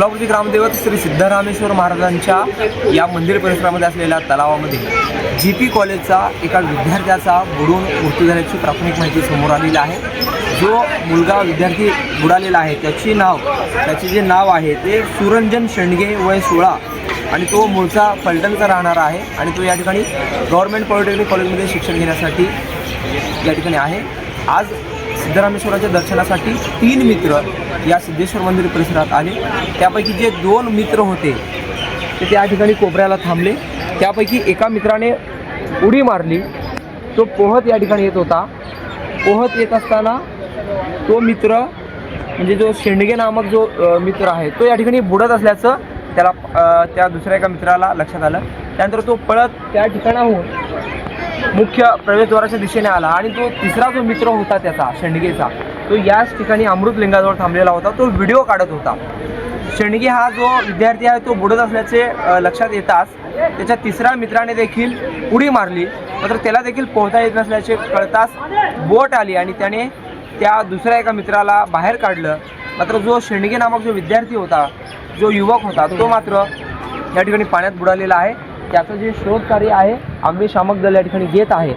सोलापूरचे ग्रामदैवत श्री सिद्धरामेश्वर महाराजांच्या या मंदिर परिसरामध्ये असलेल्या तलावामध्ये GP कॉलेजचा एका विद्यार्थ्याचा बुडून मृत्यू झाल्याची प्राथमिक माहिती समोर आलेली आहे। जो मुलगा विद्यार्थी बुडालेला आहे त्याचे जे नाव आहे ते सुरंजन शेंडगे वय 16 आणि तो मूळचा फलटणचा राहणारा आहे आणि तो या ठिकाणी गव्हर्नमेंट पॉलिटेक्निक कॉलेजमध्ये शिक्षण घेण्यासाठी या ठिकाणी आहे। आज सिद्धरामेश्वराच्या दर्शनासाठी 3 मित्र या सिद्धेश्वर मंदिर परिसरात आले। त्यापैकी जे 2 मित्र होते ते त्या ठिकाणी कोपऱ्याला थांबले। त्यापैकी एका मित्राने उडी मारली। तो पोहत या ठिकाणी येत होता। पोहत येत असताना तो मित्र म्हणजे जो शेंडगे नामक जो मित्र आहे तो या ठिकाणी बुडत असल्याचं त्या दुसऱ्या एका मित्राला लक्षात आलं। त्यानंतर तो पळत त्या ठिकाणाहून मुख्य प्रवेशद्वाराच्या दिशेने आला आणि तो तिसरा जो मित्र होता त्याचा शेंडगेचा तो याच ठिकाणी अमृतलिंगाजवळ थांबलेला होता। तो व्हिडिओ काढत होता। शेंडगे हा जो विद्यार्थी आहे तो बुडत असल्याचे लक्षात येताच त्याच्या तिसऱ्या मित्राने देखील उडी मारली, मात्र त्याला देखील पोहता येत नसल्याचे कळताच बोट आली आणि त्याने त्या दुसऱ्या एका मित्राला बाहेर काढलं। मात्र जो शेंडगे नामक जो विद्यार्थी होता, जो युवक होता, तो मात्र या ठिकाणी पाण्यात बुडालेला आहे। त्याचं जे शोध कार्य आहे अग्निशामक दल या ठिकाणी घेत आहे।